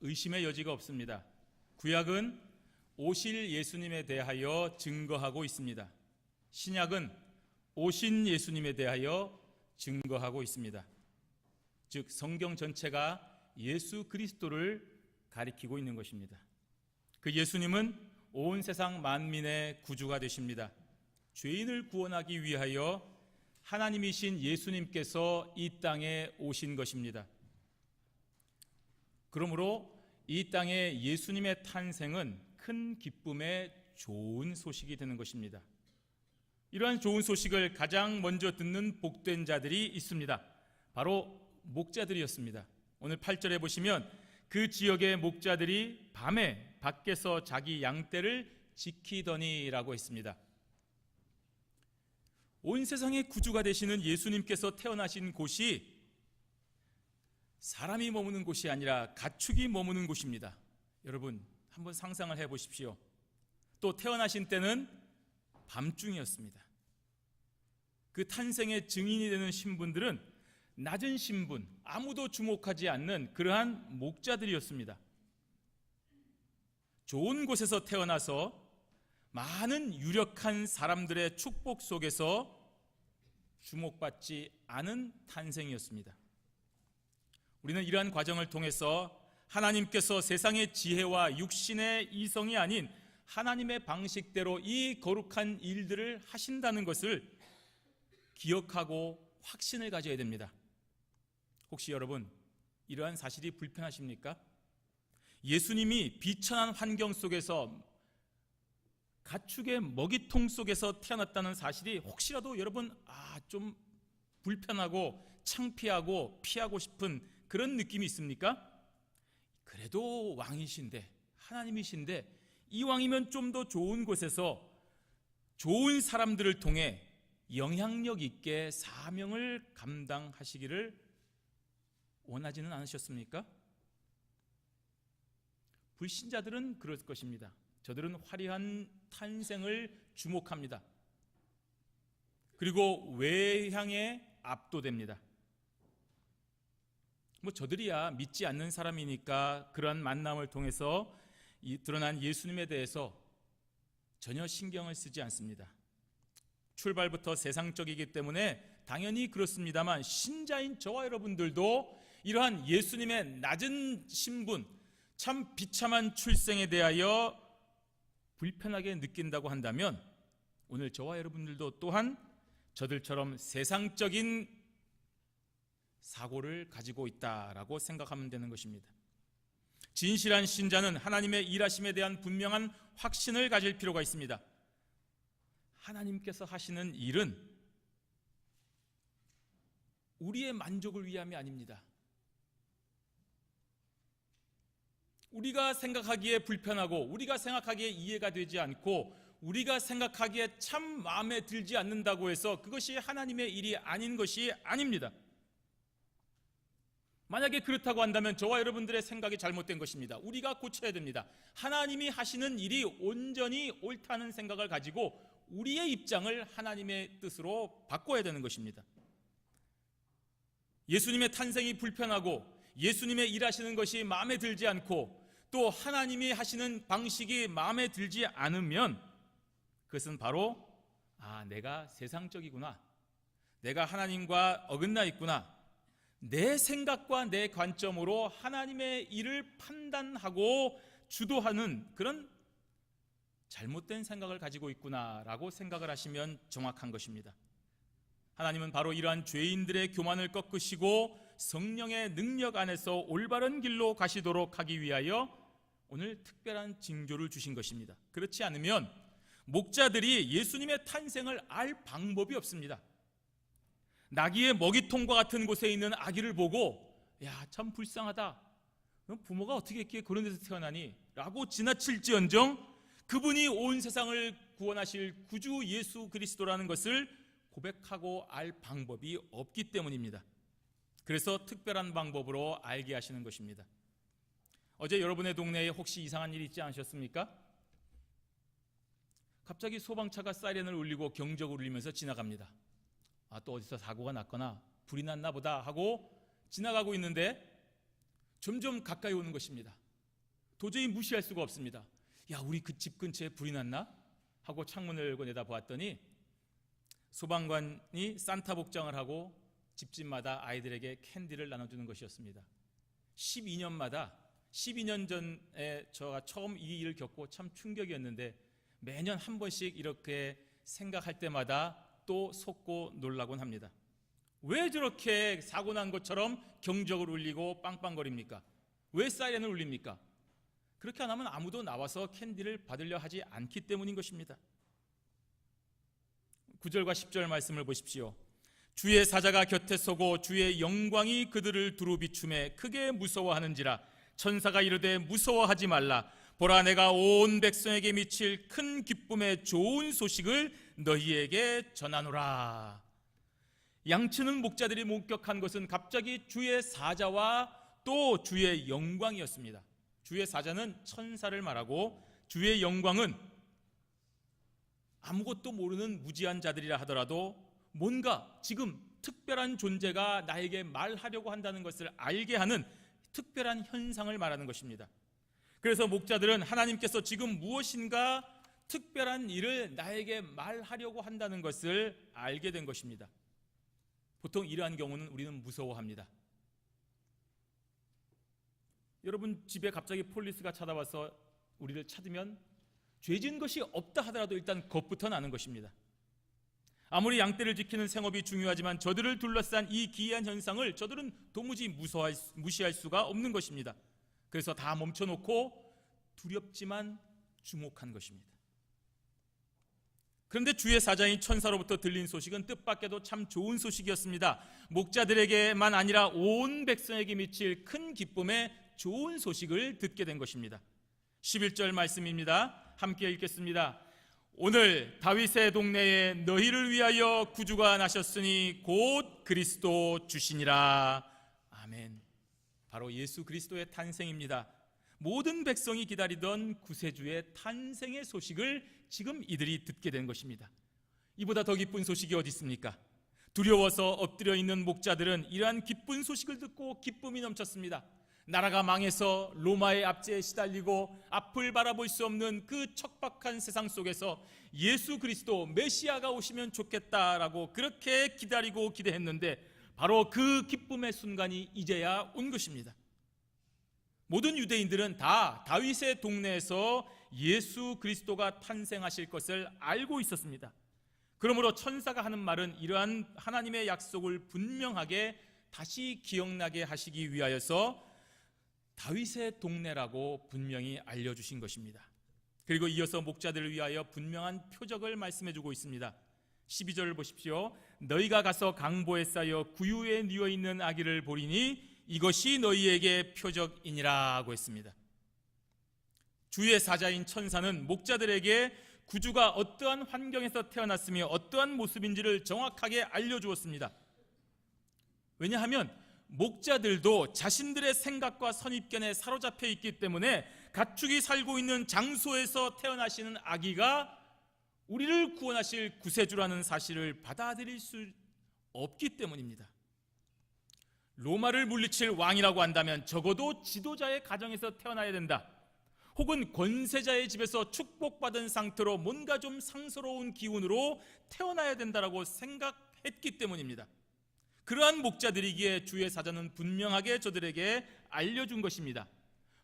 의심의 여지가 없습니다. 구약은 오실 예수님에 대하여 증거하고 있습니다. 신약은 오신 예수님에 대하여 증거하고 있습니다. 즉 성경 전체가 예수 그리스도를 가리키고 있는 것입니다. 그 예수님은 온 세상 만민의 구주가 되십니다. 죄인을 구원하기 위하여 하나님이신 예수님께서 이 땅에 오신 것입니다. 그러므로 이 땅에 예수님의 탄생은 큰 기쁨의 좋은 소식이 되는 것입니다. 이러한 좋은 소식을 가장 먼저 듣는 복된 자들이 있습니다. 바로 목자들이었습니다. 오늘 8절에 보시면 그 지역의 목자들이 밤에 밖에서 자기 양떼를 지키더니라고 했습니다. 온 세상의 구주가 되시는 예수님께서 태어나신 곳이 사람이 머무는 곳이 아니라 가축이 머무는 곳입니다. 여러분 한번 상상을 해보십시오. 또 태어나신 때는 밤중이었습니다. 그 탄생의 증인이 되는 신분들은 낮은 신분, 아무도 주목하지 않는 그러한 목자들이었습니다. 좋은 곳에서 태어나서 많은 유력한 사람들의 축복 속에서 주목받지 않은 탄생이었습니다. 우리는 이러한 과정을 통해서 하나님께서 세상의 지혜와 육신의 이성이 아닌 하나님의 방식대로 이 거룩한 일들을 하신다는 것을 기억하고 확신을 가져야 됩니다. 혹시 여러분 이러한 사실이 불편하십니까? 예수님이 비천한 환경 속에서 가축의 먹이통 속에서 태어났다는 사실이 혹시라도 여러분 좀 불편하고 창피하고 피하고 싶은 그런 느낌이 있습니까? 그래도 왕이신데 하나님이신데 이왕이면 좀 더 좋은 곳에서 좋은 사람들을 통해 영향력 있게 사명을 감당하시기를 원하지는 않으셨습니까? 불신자들은 그럴 것입니다. 저들은 화려한 탄생을 주목합니다. 그리고 외향에 압도됩니다. 저들이야 믿지 않는 사람이니까 그러한 만남을 통해서 드러난 예수님에 대해서 전혀 신경을 쓰지 않습니다. 출발부터 세상적이기 때문에 당연히 그렇습니다만 신자인 저와 여러분들도 이러한 예수님의 낮은 신분, 참 비참한 출생에 대하여 불편하게 느낀다고 한다면 오늘 저와 여러분들도 또한 저들처럼 세상적인 사고를 가지고 있다라고 생각하면 되는 것입니다. 진실한 신자는 하나님의 일하심에 대한 분명한 확신을 가질 필요가 있습니다. 하나님께서 하시는 일은 우리의 만족을 위함이 아닙니다. 우리가 생각하기에 불편하고 우리가 생각하기에 이해가 되지 않고 우리가 생각하기에 참 마음에 들지 않는다고 해서 그것이 하나님의 일이 아닌 것이 아닙니다. 만약에 그렇다고 한다면 저와 여러분들의 생각이 잘못된 것입니다. 우리가 고쳐야 됩니다. 하나님이 하시는 일이 온전히 옳다는 생각을 가지고 우리의 입장을 하나님의 뜻으로 바꿔야 되는 것입니다. 예수님의 탄생이 불편하고 예수님의 일하시는 것이 마음에 들지 않고 또 하나님이 하시는 방식이 마음에 들지 않으면 그것은 바로 내가 세상적이구나, 내가 하나님과 어긋나 있구나, 내 생각과 내 관점으로 하나님의 일을 판단하고 주도하는 그런 잘못된 생각을 가지고 있구나라고 생각을 하시면 정확한 것입니다. 하나님은 바로 이러한 죄인들의 교만을 꺾으시고 성령의 능력 안에서 올바른 길로 가시도록 하기 위하여 오늘 특별한 징조를 주신 것입니다. 그렇지 않으면 목자들이 예수님의 탄생을 알 방법이 없습니다. 나귀의 먹이통과 같은 곳에 있는 아기를 보고 참 불쌍하다, 부모가 어떻게 이렇게 그런 데서 태어나니? 라고 지나칠지언정 그분이 온 세상을 구원하실 구주 예수 그리스도라는 것을 고백하고 알 방법이 없기 때문입니다. 그래서 특별한 방법으로 알게 하시는 것입니다. 어제 여러분의 동네에 혹시 이상한 일이 있지 않으셨습니까? 갑자기 소방차가 사이렌을 울리고 경적을 울리면서 지나갑니다. 또 어디서 사고가 났거나 불이 났나 보다 하고 지나가고 있는데 점점 가까이 오는 것입니다. 도저히 무시할 수가 없습니다. 야, 우리 그 집 근처에 불이 났나? 하고 창문을 열고 내다보았더니 소방관이 산타 복장을 하고 집집마다 아이들에게 캔디를 나눠주는 것이었습니다. 12년 전에 제가 처음 이 일을 겪고 참 충격이었는데, 매년 한 번씩 이렇게 생각할 때마다 또 속고 놀라곤 합니다. 왜 저렇게 사고 난 것처럼 경적을 울리고 빵빵거립니까? 왜 사이렌을 울립니까? 그렇게 안 하면 아무도 나와서 캔디를 받으려 하지 않기 때문인 것입니다. 9절과 10절 말씀을 보십시오. 주의 사자가 곁에 서고 주의 영광이 그들을 두루 비추매 크게 무서워하는지라. 천사가 이르되 무서워하지 말라. 보라, 내가 온 백성에게 미칠 큰 기쁨의 좋은 소식을 너희에게 전하노라. 양치는 목자들이 목격한 것은 갑자기 주의 사자와 또 주의 영광이었습니다. 주의 사자는 천사를 말하고 주의 영광은 아무것도 모르는 무지한 자들이라 하더라도 뭔가 지금 특별한 존재가 나에게 말하려고 한다는 것을 알게 하는 특별한 현상을 말하는 것입니다. 그래서 목자들은 하나님께서 지금 무엇인가 특별한 일을 나에게 말하려고 한다는 것을 알게 된 것입니다. 보통 이러한 경우는 우리는 무서워합니다. 여러분, 집에 갑자기 폴리스가 찾아와서 우리를 찾으면 죄진 것이 없다 하더라도 일단 겁부터 나는 것입니다. 아무리 양떼를 지키는 생업이 중요하지만 저들을 둘러싼 이 기이한 현상을 저들은 도무지 무시할 수가 없는 것입니다. 그래서 다 멈춰놓고 두렵지만 주목한 것입니다. 그런데 주의 사자인 천사로부터 들린 소식은 뜻밖에도 참 좋은 소식이었습니다. 목자들에게만 아니라 온 백성에게 미칠 큰 기쁨의 좋은 소식을 듣게 된 것입니다. 11절 말씀입니다. 함께 읽겠습니다. 오늘 다윗의 동네에 너희를 위하여 구주가 나셨으니 곧 그리스도 주시니라. 아멘. 바로 예수 그리스도의 탄생입니다. 모든 백성이 기다리던 구세주의 탄생의 소식을 지금 이들이 듣게 된 것입니다. 이보다 더 기쁜 소식이 어디 있습니까? 두려워서 엎드려 있는 목자들은 이러한 기쁜 소식을 듣고 기쁨이 넘쳤습니다. 나라가 망해서 로마의 압제에 시달리고 앞을 바라볼 수 없는 그 척박한 세상 속에서 예수 그리스도 메시아가 오시면 좋겠다라고 그렇게 기다리고 기대했는데 바로 그 기쁨의 순간이 이제야 온 것입니다. 모든 유대인들은 다 다윗의 동네에서 예수 그리스도가 탄생하실 것을 알고 있었습니다. 그러므로 천사가 하는 말은 이러한 하나님의 약속을 분명하게 다시 기억나게 하시기 위하여서 다윗의 동네라고 분명히 알려주신 것입니다. 그리고 이어서 목자들을 위하여 분명한 표적을 말씀해주고 있습니다. 12절을 보십시오. 너희가 가서 강보에 쌓여 구유에 뉘어있는 아기를 보리니 이것이 너희에게 표적이니라 하고 했습니다. 주의 사자인 천사는 목자들에게 구주가 어떠한 환경에서 태어났으며 어떠한 모습인지를 정확하게 알려주었습니다. 왜냐하면 목자들도 자신들의 생각과 선입견에 사로잡혀 있기 때문에 가축이 살고 있는 장소에서 태어나시는 아기가 우리를 구원하실 구세주라는 사실을 받아들일 수 없기 때문입니다. 로마를 물리칠 왕이라고 한다면 적어도 지도자의 가정에서 태어나야 된다. 혹은 권세자의 집에서 축복받은 상태로 뭔가 좀 상스러운 기운으로 태어나야 된다라고 생각했기 때문입니다. 그러한 목자들이기에 주의 사자는 분명하게 저들에게 알려준 것입니다.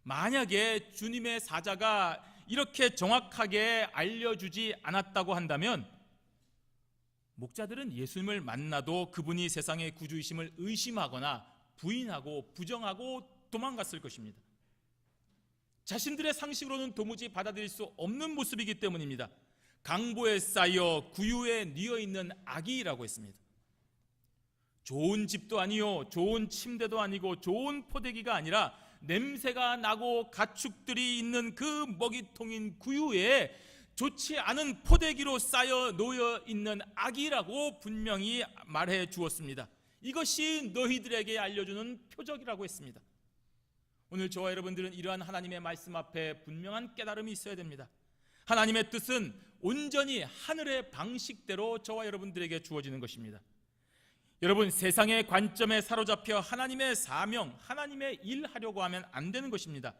만약에 주님의 사자가 이렇게 정확하게 알려주지 않았다고 한다면 목자들은 예수님을 만나도 그분이 세상의 구주이심을 의심하거나 부인하고 부정하고 도망갔을 것입니다. 자신들의 상식으로는 도무지 받아들일 수 없는 모습이기 때문입니다. 강보에 쌓여 구유에 뉘어있는 아기라고 했습니다. 좋은 집도 아니요, 좋은 침대도 아니고 좋은 포대기가 아니라 냄새가 나고 가축들이 있는 그 먹이통인 구유에 좋지 않은 포대기로 쌓여 놓여 있는 아기라고 분명히 말해 주었습니다. 이것이 너희들에게 알려주는 표적이라고 했습니다. 오늘 저와 여러분들은 이러한 하나님의 말씀 앞에 분명한 깨달음이 있어야 됩니다. 하나님의 뜻은 온전히 하늘의 방식대로 저와 여러분들에게 주어지는 것입니다. 여러분, 세상의 관점에 사로잡혀 하나님의 사명, 하나님의 일 하려고 하면 안 되는 것입니다.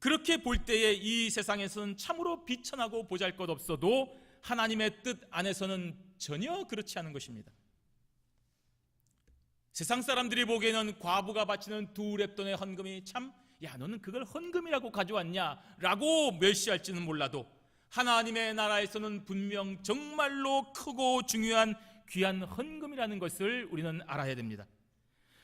그렇게 볼 때에 이 세상에서는 참으로 비천하고 보잘것없어도 하나님의 뜻 안에서는 전혀 그렇지 않은 것입니다. 세상 사람들이 보기에는 과부가 바치는 2렙돈의 헌금이 참, 야, 너는 그걸 헌금이라고 가져왔냐? 라고 멸시할지는 몰라도 하나님의 나라에서는 분명 정말로 크고 중요한 귀한 헌금이라는 것을 우리는 알아야 됩니다.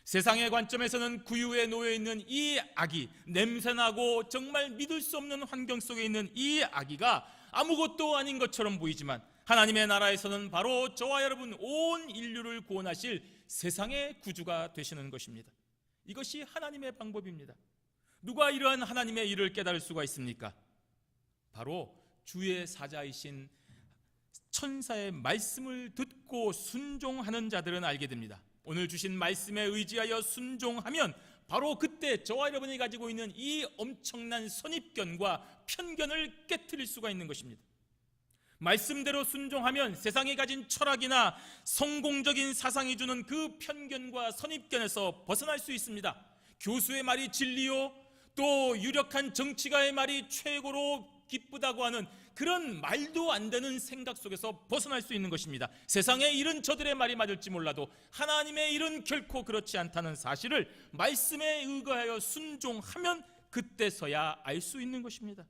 세상의 관점에서는 구유에 놓여있는 이 아기, 냄새나고 정말 믿을 수 없는 환경 속에 있는 이 아기가 아무것도 아닌 것처럼 보이지만 하나님의 나라에서는 바로 저와 여러분 온 인류를 구원하실 세상의 구주가 되시는 것입니다. 이것이 하나님의 방법입니다. 누가 이러한 하나님의 일을 깨달을 수가 있습니까? 바로 주의 사자이신 천사의 말씀을 듣고 순종하는 자들은 알게 됩니다. 오늘 주신 말씀에 의지하여 순종하면 바로 그때 저와 여러분이 가지고 있는 이 엄청난 선입견과 편견을 깨트릴 수가 있는 것입니다. 말씀대로 순종하면 세상이 가진 철학이나 성공적인 사상이 주는 그 편견과 선입견에서 벗어날 수 있습니다. 교수의 말이 진리요, 또 유력한 정치가의 말이 최고로 기쁘다고 하는 그런 말도 안 되는 생각 속에서 벗어날 수 있는 것입니다. 세상의 일은 저들의 말이 맞을지 몰라도 하나님의 일은 결코 그렇지 않다는 사실을 말씀에 의거하여 순종하면 그때서야 알 수 있는 것입니다.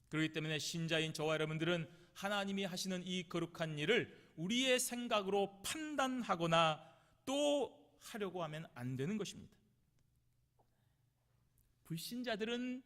그렇기 때문에 신자인 저와 여러분들은 하나님이 하시는 이 거룩한 일을 우리의 생각으로 판단하거나 또 하려고 하면 안 되는 것입니다. 불신자들은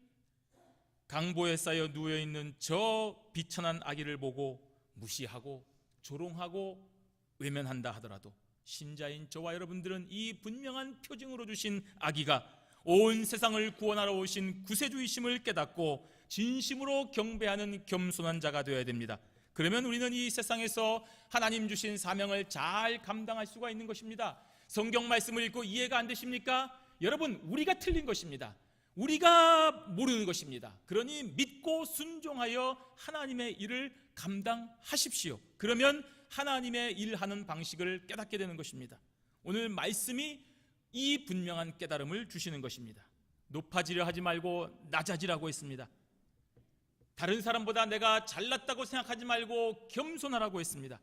강보에 쌓여 누워있는 저 비천한 아기를 보고 무시하고 조롱하고 외면한다 하더라도 신자인 저와 여러분들은 이 분명한 표징으로 주신 아기가 온 세상을 구원하러 오신 구세주이심을 깨닫고 진심으로 경배하는 겸손한 자가 되어야 됩니다. 그러면 우리는 이 세상에서 하나님 주신 사명을 잘 감당할 수가 있는 것입니다. 성경 말씀을 읽고 이해가 안 되십니까? 여러분, 우리가 틀린 것입니다. 우리가 모르는 것입니다. 그러니 믿고 순종하여 하나님의 일을 감당하십시오. 그러면 하나님의 일하는 방식을 깨닫게 되는 것입니다. 오늘 말씀이 이 분명한 깨달음을 주시는 것입니다. 높아지려 하지 말고 낮아지라고 했습니다. 다른 사람보다 내가 잘났다고 생각하지 말고 겸손하라고 했습니다.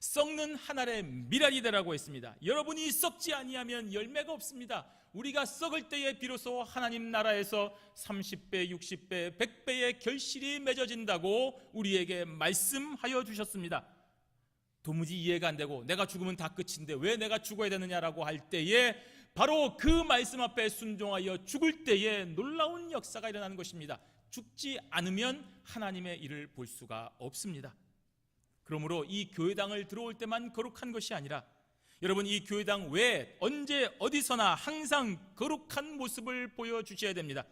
썩는 한 알의 미랄이 되라고 했습니다. 여러분이 썩지 아니하면 열매가 없습니다. 우리가 썩을 때에 비로소 하나님 나라에서 30배, 60배, 100배의 결실이 맺어진다고 우리에게 말씀하여 주셨습니다. 도무지 이해가 안 되고 내가 죽으면 다 끝인데 왜 내가 죽어야 되느냐라고 할 때에 바로 그 말씀 앞에 순종하여 죽을 때에 놀라운 역사가 일어나는 것입니다. 죽지 않으면 하나님의 일을 볼 수가 없습니다. 그러므로 이 교회당을 들어올 때만 거룩한 것이 아니라 여러분, 이 교회당 외에 언제 어디서나 항상 거룩한 모습을 보여주셔야 됩니다.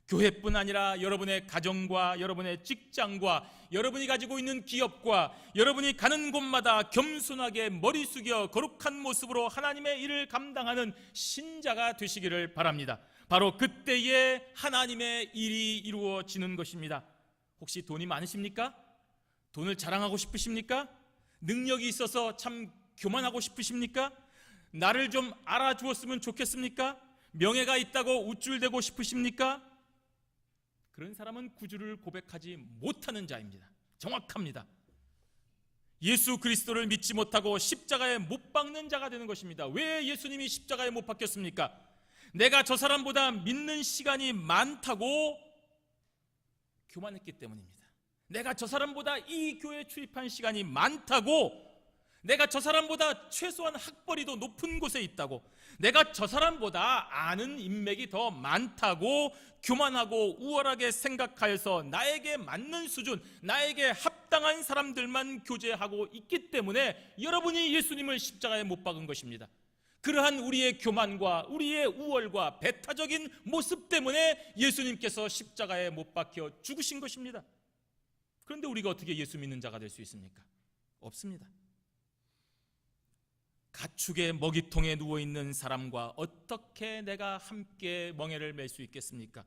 교회뿐 아니라 여러분의 가정과 여러분의 직장과 여러분이 가지고 있는 기업과 여러분이 가는 곳마다 겸손하게 머리 숙여 거룩한 모습으로 하나님의 일을 감당하는 신자가 되시기를 바랍니다. 바로 그때에 하나님의 일이 이루어지는 것입니다. 혹시 돈이 많으십니까? 돈을 자랑하고 싶으십니까? 능력이 있어서 참 교만하고 싶으십니까? 나를 좀 알아주었으면 좋겠습니까? 명예가 있다고 우쭐대고 싶으십니까? 그런 사람은 구주를 고백하지 못하는 자입니다. 정확합니다. 예수 그리스도를 믿지 못하고 십자가에 못 박는 자가 되는 것입니다. 왜 예수님이 십자가에 못 박혔습니까? 내가 저 사람보다 믿는 시간이 많다고 교만했기 때문입니다. 내가 저 사람보다 이 교회에 출입한 시간이 많다고, 내가 저 사람보다 최소한 학벌이 더 높은 곳에 있다고, 내가 저 사람보다 아는 인맥이 더 많다고 교만하고 우월하게 생각하여서 나에게 맞는 수준, 나에게 합당한 사람들만 교제하고 있기 때문에 여러분이 예수님을 십자가에 못 박은 것입니다. 그러한 우리의 교만과 우리의 우월과 배타적인 모습 때문에 예수님께서 십자가에 못 박혀 죽으신 것입니다. 그런데 우리가 어떻게 예수 믿는 자가 될 수 있습니까? 없습니다. 가축의 먹이통에 누워있는 사람과 어떻게 내가 함께 멍에를 맬 수 있겠습니까?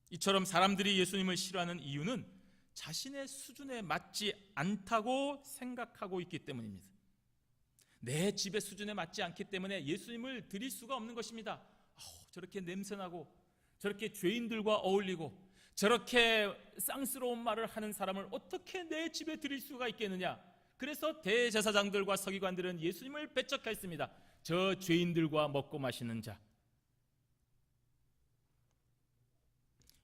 이처럼 사람들이 예수님을 싫어하는 이유는 자신의 수준에 맞지 않다고 생각하고 있기 때문입니다. 내 집의 수준에 맞지 않기 때문에 예수님을 드릴 수가 없는 것입니다. 저렇게 냄새나고 저렇게 죄인들과 어울리고 저렇게 쌍스러운 말을 하는 사람을 어떻게 내 집에 들일 수가 있겠느냐. 그래서 대제사장들과 서기관들은 예수님을 배척했습니다. 저 죄인들과 먹고 마시는 자.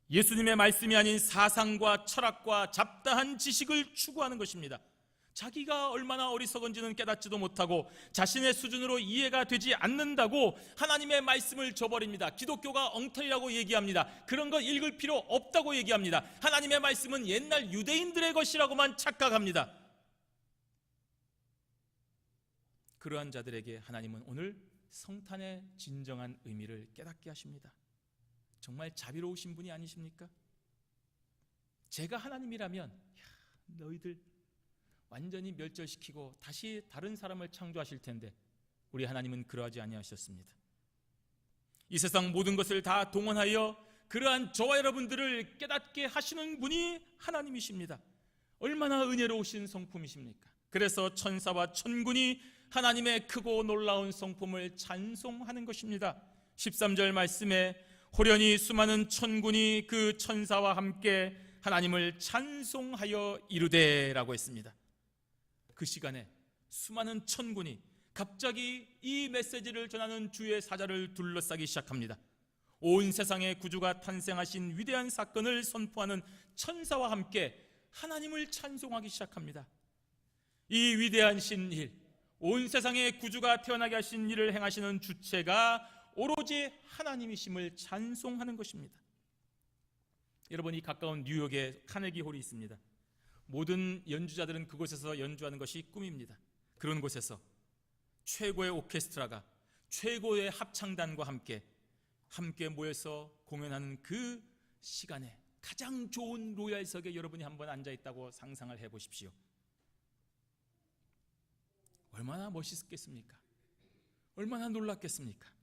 예수님의 말씀이 아닌 사상과 철학과 잡다한 지식을 추구하는 것입니다. 자기가 얼마나 어리석은지는 깨닫지도 못하고 자신의 수준으로 이해가 되지 않는다고 하나님의 말씀을 저버립니다. 기독교가 엉터리라고 얘기합니다. 그런 거 읽을 필요 없다고 얘기합니다. 하나님의 말씀은 옛날 유대인들의 것이라고만 착각합니다. 그러한 자들에게 하나님은 오늘 성탄의 진정한 의미를 깨닫게 하십니다. 정말 자비로우신 분이 아니십니까? 제가 하나님이라면 너희들 완전히 멸절시키고 다시 다른 사람을 창조하실 텐데 우리 하나님은 그러하지 아니하셨습니다. 이 세상 모든 것을 다 동원하여 그러한 저와 여러분들을 깨닫게 하시는 분이 하나님이십니다. 얼마나 은혜로우신 성품이십니까? 그래서 천사와 천군이 하나님의 크고 놀라운 성품을 찬송하는 것입니다. 13절 말씀에 호련히 수많은 천군이 그 천사와 함께 하나님을 찬송하여 이르되라고 했습니다. 그 시간에 수많은 천군이 갑자기 이 메시지를 전하는 주의 사자를 둘러싸기 시작합니다. 온 세상의 구주가 탄생하신 위대한 사건을 선포하는 천사와 함께 하나님을 찬송하기 시작합니다. 이 위대한 신일, 온 세상의 구주가 태어나게 하신 일을 행하시는 주체가 오로지 하나님이심을 찬송하는 것입니다. 여러분, 이 가까운 뉴욕에 카네기 홀이 있습니다. 모든 연주자들은 그곳에서 연주하는 것이 꿈입니다. 그런 곳에서 최고의 오케스트라가 최고의 합창단과 함께 모여서 공연하는 그 시간에 가장 좋은 로얄석에 여러분이 한번 앉아있다고 상상을 해보십시오. 얼마나 멋있겠습니까? 얼마나 놀랍겠습니까?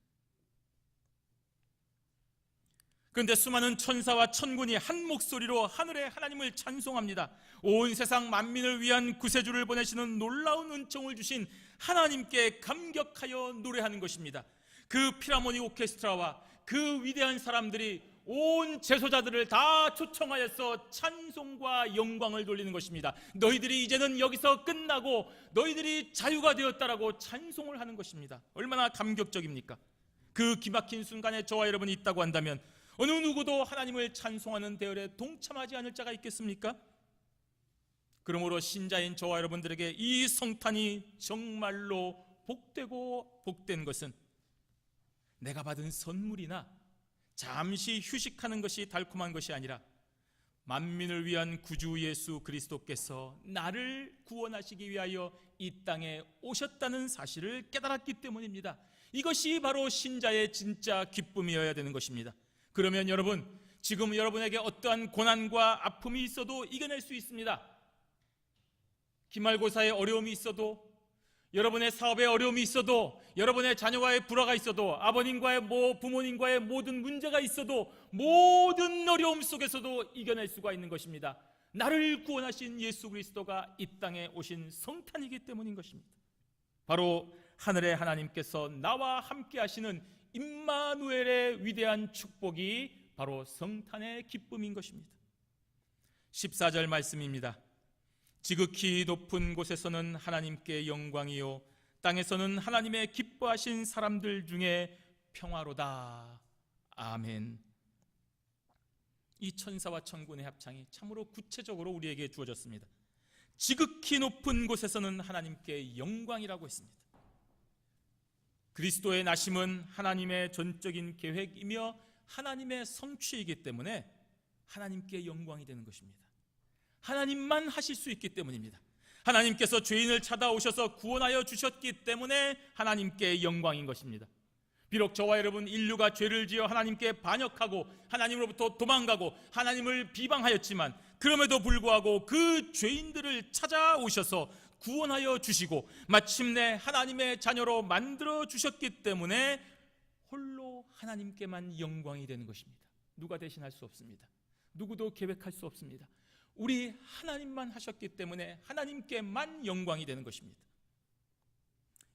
그런데 수많은 천사와 천군이 한 목소리로 하늘의 하나님을 찬송합니다. 온 세상 만민을 위한 구세주를 보내시는 놀라운 은총을 주신 하나님께 감격하여 노래하는 것입니다. 그 필하모니 오케스트라와 그 위대한 사람들이 온 제소자들을 다 초청하여서 찬송과 영광을 돌리는 것입니다. 너희들이 이제는 여기서 끝나고 너희들이 자유가 되었다라고 찬송을 하는 것입니다. 얼마나 감격적입니까? 그 기막힌 순간에 저와 여러분이 있다고 한다면 어느 누구도 하나님을 찬송하는 대열에 동참하지 않을 자가 있겠습니까? 그러므로 신자인 저와 여러분들에게 이 성탄이 정말로 복되고 복된 것은 내가 받은 선물이나 잠시 휴식하는 것이 달콤한 것이 아니라 만민을 위한 구주 예수 그리스도께서 나를 구원하시기 위하여 이 땅에 오셨다는 사실을 깨달았기 때문입니다. 이것이 바로 신자의 진짜 기쁨이어야 되는 것입니다. 그러면 여러분, 지금 여러분에게 어떠한 고난과 아픔이 있어도 이겨낼 수 있습니다. 기말고사에 어려움이 있어도, 여러분의 사업에 어려움이 있어도, 여러분의 자녀와의 불화가 있어도, 아버님과의 부모님과의 모든 문제가 있어도 모든 어려움 속에서도 이겨낼 수가 있는 것입니다. 나를 구원하신 예수 그리스도가 이 땅에 오신 성탄이기 때문인 것입니다. 바로 하늘의 하나님께서 나와 함께 하시는 임마누엘의 위대한 축복이 바로 성탄의 기쁨인 것입니다. 14절 말씀입니다. 지극히 높은 곳에서는 하나님께 영광이요 땅에서는 하나님의 기뻐하신 사람들 중에 평화로다. 아멘. 이 천사와 천군의 합창이 참으로 구체적으로 우리에게 주어졌습니다. 지극히 높은 곳에서는 하나님께 영광이라고 했습니다. 그리스도의 나심은 하나님의 전적인 계획이며 하나님의 성취이기 때문에 하나님께 영광이 되는 것입니다. 하나님만 하실 수 있기 때문입니다. 하나님께서 죄인을 찾아오셔서 구원하여 주셨기 때문에 하나님께 영광인 것입니다. 비록 저와 여러분 인류가 죄를 지어 하나님께 반역하고 하나님으로부터 도망가고 하나님을 비방하였지만 그럼에도 불구하고 그 죄인들을 찾아오셔서 구원하여 주시고 마침내 하나님의 자녀로 만들어 주셨기 때문에 홀로 하나님께만 영광이 되는 것입니다. 누가 대신할 수 없습니다. 누구도 계획할 수 없습니다. 우리 하나님만 하셨기 때문에 하나님께만 영광이 되는 것입니다.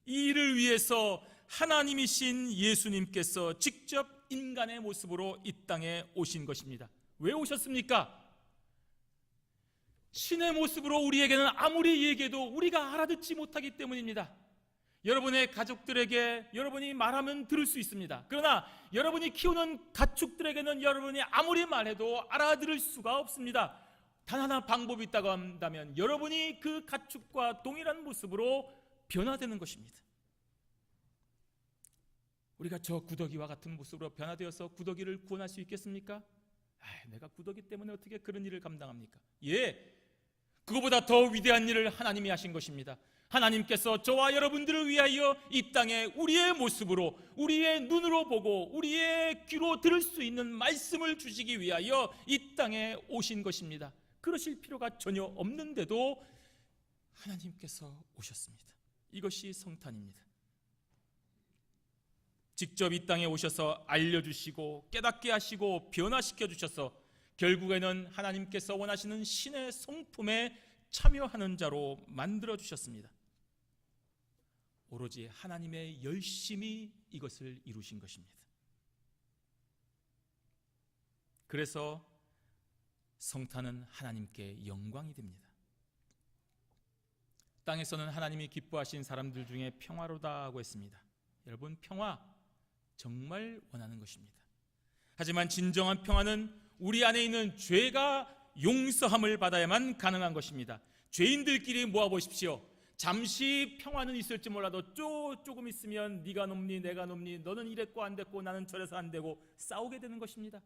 이 일을 위해서 하나님이신 예수님께서 직접 인간의 모습으로 이 땅에 오신 것입니다. 왜 오셨습니까? 신의 모습으로 우리에게는 아무리 얘기해도 우리가 알아듣지 못하기 때문입니다. 여러분의 가족들에게 여러분이 말하면 들을 수 있습니다. 그러나 여러분이 키우는 가축들에게는 여러분이 아무리 말해도 알아들을 수가 없습니다. 단 하나 방법이 있다고 한다면 여러분이 그 가축과 동일한 모습으로 변화되는 것입니다. 우리가 저 구더기와 같은 모습으로 변화되어서 구더기를 구원할 수 있겠습니까? 내가 구더기 때문에 어떻게 그런 일을 감당합니까? 그거보다 더 위대한 일을 하나님이 하신 것입니다. 하나님께서 저와 여러분들을 위하여 이 땅에 우리의 모습으로, 우리의 눈으로 보고 우리의 귀로 들을 수 있는 말씀을 주시기 위하여 이 땅에 오신 것입니다. 그러실 필요가 전혀 없는데도 하나님께서 오셨습니다. 이것이 성탄입니다. 직접 이 땅에 오셔서 알려주시고 깨닫게 하시고 변화시켜 주셔서 결국에는 하나님께서 원하시는 신의 성품에 참여하는 자로 만들어 주셨습니다. 오로지 하나님의 열심이 이것을 이루신 것입니다. 그래서 성탄은 하나님께 영광이 됩니다. 땅에서는 하나님이 기뻐하신 사람들 중에 평화로다 하고 했습니다. 여러분, 평화 정말 원하는 것입니다. 하지만 진정한 평화는 우리 안에 있는 죄가 용서함을 받아야만 가능한 것입니다. 죄인들끼리 모아보십시오. 잠시 평화는 있을지 몰라도 조금 있으면 네가 높니 내가 높니, 너는 이랬고 안 됐고 나는 저래서 안 되고 싸우게 되는 것입니다.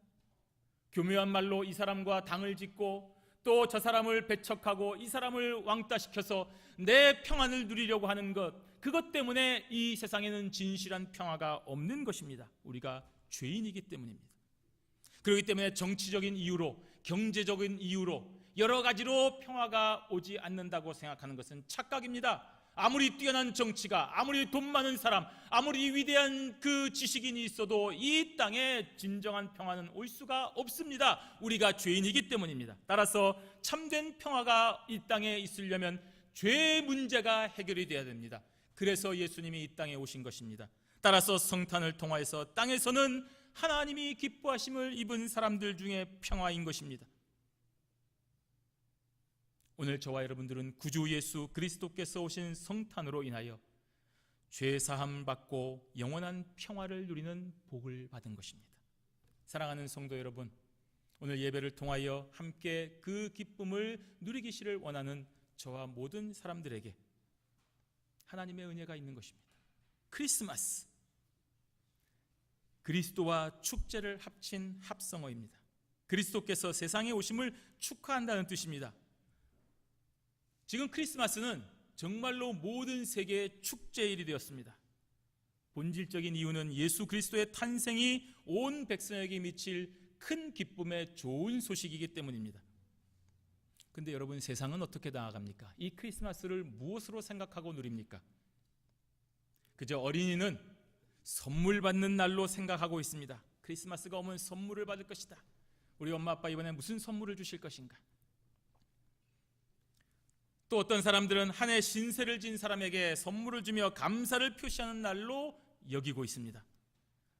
교묘한 말로 이 사람과 당을 짓고 또 저 사람을 배척하고 이 사람을 왕따시켜서 내 평안을 누리려고 하는 것, 그것 때문에 이 세상에는 진실한 평화가 없는 것입니다. 우리가 죄인이기 때문입니다. 그렇기 때문에 정치적인 이유로, 경제적인 이유로 여러 가지로 평화가 오지 않는다고 생각하는 것은 착각입니다. 아무리 뛰어난 정치가, 아무리 돈 많은 사람, 아무리 위대한 그 지식인이 있어도 이 땅에 진정한 평화는 올 수가 없습니다. 우리가 죄인이기 때문입니다. 따라서 참된 평화가 이 땅에 있으려면 죄 문제가 해결이 돼야 됩니다. 그래서 예수님이 이 땅에 오신 것입니다. 따라서 성탄을 통하여서 땅에서는 하나님이 기뻐하심을 입은 사람들 중에 평화인 것입니다. 오늘 저와 여러분들은 구주 예수 그리스도께서 오신 성탄으로 인하여 죄사함 받고 영원한 평화를 누리는 복을 받은 것입니다. 사랑하는 성도 여러분, 오늘 예배를 통하여 함께 그 기쁨을 누리기를 원하는 저와 모든 사람들에게 하나님의 은혜가 있는 것입니다. 크리스마스, 그리스도와 축제를 합친 합성어입니다. 그리스도께서 세상에 오심을 축하한다는 뜻입니다. 지금 크리스마스는 정말로 모든 세계의 축제일이 되었습니다. 본질적인 이유는 예수 그리스도의 탄생이 온 백성에게 미칠 큰 기쁨의 좋은 소식이기 때문입니다. 근데 여러분, 세상은 어떻게 나아갑니까? 이 크리스마스를 무엇으로 생각하고 누립니까? 그저 어린이는 선물 받는 날로 생각하고 있습니다. 크리스마스가 오면 선물을 받을 것이다. 우리 엄마 아빠 이번에 무슨 선물을 주실 것인가? 또 어떤 사람들은 한 해 신세를 진 사람에게 선물을 주며 감사를 표시하는 날로 여기고 있습니다.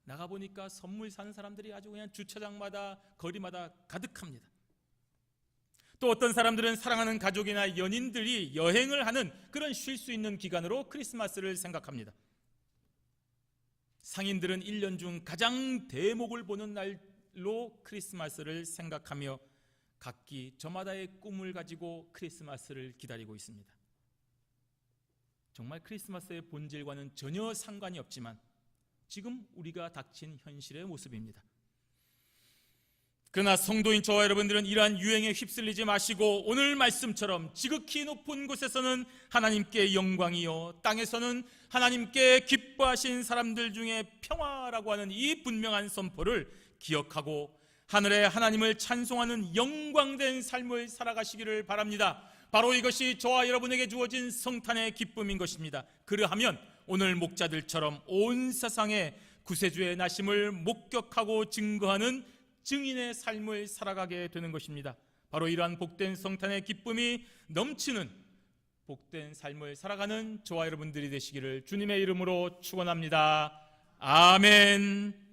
나가보니까 선물 사는 사람들이 아주 그냥 주차장마다 거리마다 가득합니다. 또 어떤 사람들은 사랑하는 가족이나 연인들이 여행을 하는 그런 쉴 수 있는 기간으로 크리스마스를 생각합니다. 상인들은 1년 중 가장 대목을 보는 날로 크리스마스를 생각하며 각기 저마다의 꿈을 가지고 크리스마스를 기다리고 있습니다. 정말 크리스마스의 본질과는 전혀 상관이 없지만 지금 우리가 닥친 현실의 모습입니다. 그러나 성도인 저와 여러분들은 이러한 유행에 휩쓸리지 마시고 오늘 말씀처럼 지극히 높은 곳에서는 하나님께 영광이요, 땅에서는 하나님께 기뻐하신 사람들 중에 평화라고 하는 이 분명한 선포를 기억하고 하늘에 하나님을 찬송하는 영광된 삶을 살아가시기를 바랍니다. 바로 이것이 저와 여러분에게 주어진 성탄의 기쁨인 것입니다. 그러하면 오늘 목자들처럼 온 세상에 구세주의 나심을 목격하고 증거하는 증인의 삶을 살아가게 되는 것입니다. 바로 이러한 복된 성탄의 기쁨이 넘치는 복된 삶을 살아가는 저와 여러분들이 되시기를 주님의 이름으로 축원합니다. 아멘.